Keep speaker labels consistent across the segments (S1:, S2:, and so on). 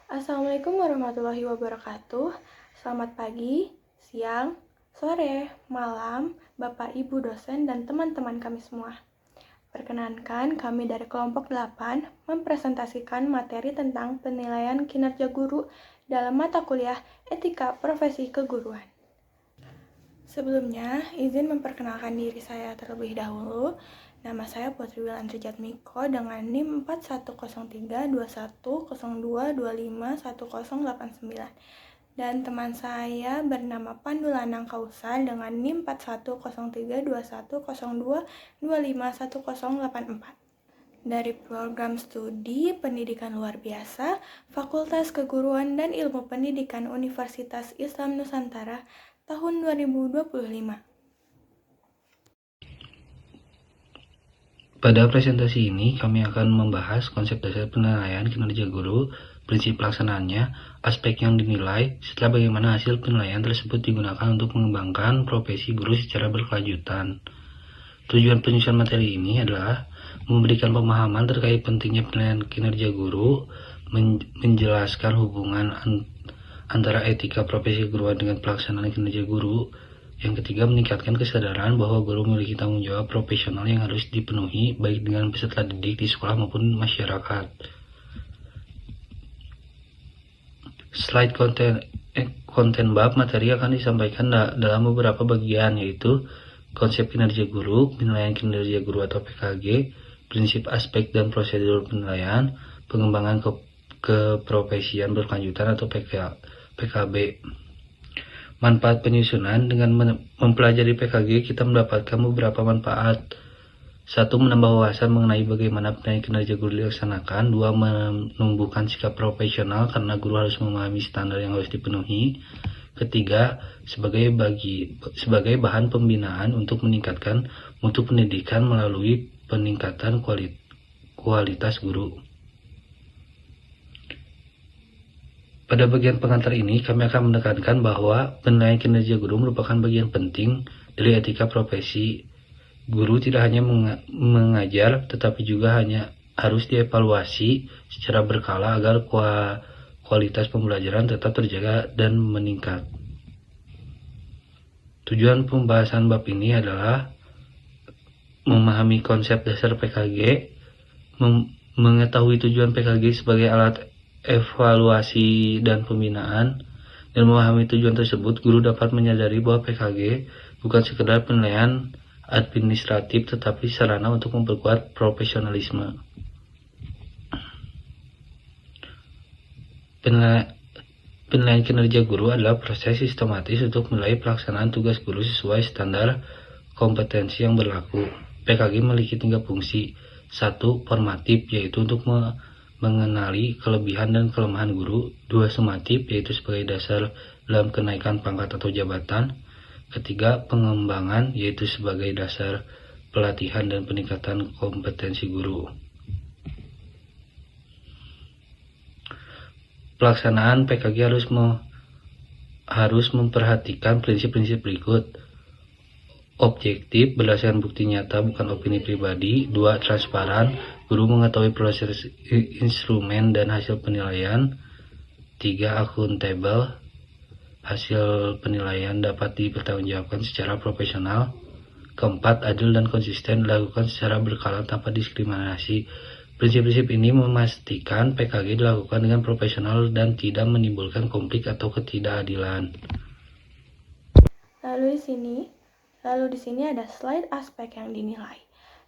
S1: Assalamualaikum warahmatullahi wabarakatuh. Selamat pagi, siang, sore, malam, Bapak, Ibu, dosen, dan teman-teman kami semua. Perkenankan kami dari kelompok 8 mempresentasikan materi tentang penilaian kinerja guru dalam mata kuliah Etika Profesi Keguruan. Sebelumnya, izin memperkenalkan diri saya terlebih dahulu. Nama saya Putri Wilantri Jatmiko dengan NIM 41032102251089. Dan teman saya bernama Pandu Lanang Kausal dengan NIM 41032102251084. Dari program studi pendidikan luar biasa, Fakultas Keguruan dan Ilmu Pendidikan Universitas Islam Nusantara tahun 2025.
S2: Pada presentasi ini, kami akan membahas konsep dasar penilaian kinerja guru, prinsip pelaksanaannya, aspek yang dinilai, serta bagaimana hasil penilaian tersebut digunakan untuk mengembangkan profesi guru secara berkelanjutan. Tujuan penyusunan materi ini adalah memberikan pemahaman terkait pentingnya penilaian kinerja guru, menjelaskan hubungan antara etika profesi keguruan dengan pelaksanaan kinerja guru. Yang ketiga, meningkatkan kesadaran bahwa guru memiliki tanggung jawab profesional yang harus dipenuhi baik dengan peserta didik di sekolah maupun masyarakat. Slide konten bab materi akan disampaikan dalam beberapa bagian, yaitu konsep kinerja guru, penilaian kinerja guru atau PKG, prinsip aspek dan prosedur penilaian, pengembangan keprofesian berkelanjutan atau PKB. Manfaat penyusunan: dengan mempelajari PKG, kita mendapatkan beberapa manfaat. 1. Menambah wawasan mengenai bagaimana penilaian kinerja guru dilaksanakan. 2. Menumbuhkan sikap profesional karena guru harus memahami standar yang harus dipenuhi. Ketiga, sebagai bahan pembinaan untuk meningkatkan mutu pendidikan melalui peningkatan kualitas guru. Pada bagian pengantar ini, kami akan menekankan bahwa penilaian kinerja guru merupakan bagian penting dari etika profesi. Guru tidak hanya mengajar, tetapi juga harus dievaluasi secara berkala agar kualitas pembelajaran tetap terjaga dan meningkat. Tujuan pembahasan bab ini adalah memahami konsep dasar PKG, mengetahui tujuan PKG sebagai alat evaluasi dan pembinaan, dan memahami tujuan tersebut, guru dapat menyadari bahwa PKG bukan sekedar penilaian administratif tetapi sarana untuk memperkuat profesionalisme. Penilaian kinerja guru adalah proses sistematis untuk menilai pelaksanaan tugas guru sesuai standar kompetensi yang berlaku. PKG memiliki 3 fungsi. 1. Formatif, yaitu untuk mengenali kelebihan dan kelemahan guru. 2. Sumatif, yaitu sebagai dasar dalam kenaikan pangkat atau jabatan. Ketiga, pengembangan, yaitu sebagai dasar pelatihan dan peningkatan kompetensi guru. Pelaksanaan PKG harus memperhatikan prinsip-prinsip berikut. Objektif, berdasarkan bukti nyata bukan opini pribadi. 2. Transparan, guru mengetahui proses, instrumen, dan hasil penilaian. 3. Akuntabel, hasil penilaian dapat dipertanggungjawabkan secara profesional. 4. Adil dan konsisten, dilakukan secara berkala tanpa diskriminasi. Prinsip-prinsip ini memastikan PKG dilakukan dengan profesional dan tidak menimbulkan konflik atau ketidakadilan.
S1: Lalu di sini ada slide aspek yang dinilai.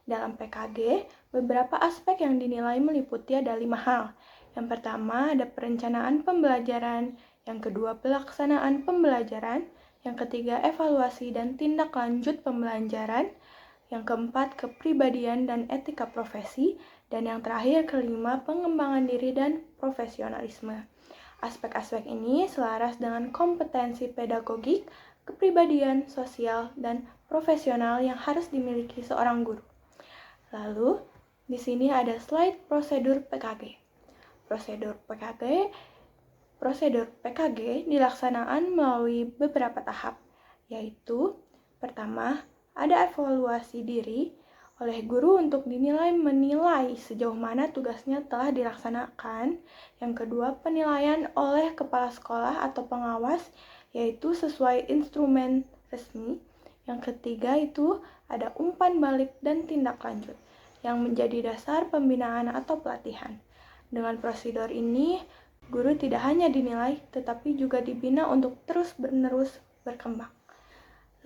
S1: Dalam PKG, beberapa aspek yang dinilai meliputi ada 5 hal. Yang pertama ada perencanaan pembelajaran, yang kedua pelaksanaan pembelajaran, yang ketiga evaluasi dan tindak lanjut pembelajaran, yang keempat kepribadian dan etika profesi, dan yang terakhir kelima pengembangan diri dan profesionalisme. Aspek-aspek ini selaras dengan kompetensi pedagogik, kepribadian, sosial, dan profesional yang harus dimiliki seorang guru. Lalu, di sini ada slide prosedur PKG. Prosedur PKG dilaksanakan melalui beberapa tahap, yaitu pertama, ada evaluasi diri oleh guru untuk menilai sejauh mana tugasnya telah dilaksanakan. Yang kedua, penilaian oleh kepala sekolah atau pengawas, yaitu sesuai instrumen resmi. Yang ketiga itu ada umpan balik dan tindak lanjut, yang menjadi dasar pembinaan atau pelatihan. Dengan prosedur ini, guru tidak hanya dinilai, tetapi juga dibina untuk terus-menerus berkembang.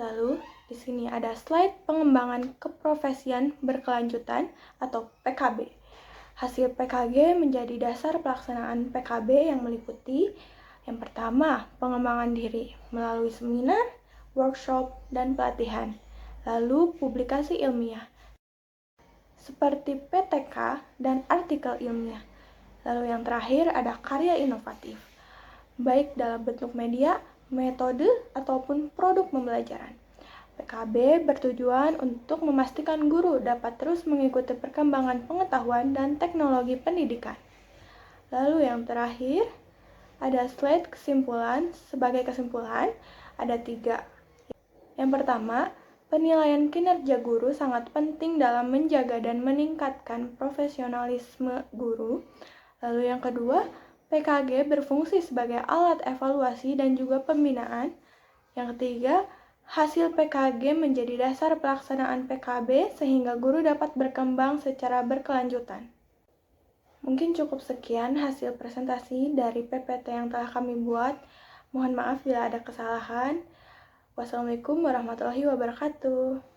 S1: Lalu, di sini ada slide pengembangan keprofesian berkelanjutan atau PKB. Hasil PKG menjadi dasar pelaksanaan PKB yang meliputi yang pertama, pengembangan diri melalui seminar, workshop, dan pelatihan. Lalu, publikasi ilmiah seperti PTK dan artikel ilmiah. Lalu yang terakhir ada karya inovatif, baik dalam bentuk media, metode, ataupun produk pembelajaran. PKB bertujuan untuk memastikan guru dapat terus mengikuti perkembangan pengetahuan dan teknologi pendidikan. Lalu yang terakhir, ada slide kesimpulan. Sebagai kesimpulan, ada 3. Yang pertama, penilaian kinerja guru sangat penting dalam menjaga dan meningkatkan profesionalisme guru. Lalu yang kedua, PKG berfungsi sebagai alat evaluasi dan juga pembinaan. Yang ketiga, hasil PKG menjadi dasar pelaksanaan PKB sehingga guru dapat berkembang secara berkelanjutan. Mungkin cukup sekian hasil presentasi dari PPT yang telah kami buat. Mohon maaf bila ada kesalahan. Wassalamualaikum warahmatullahi wabarakatuh.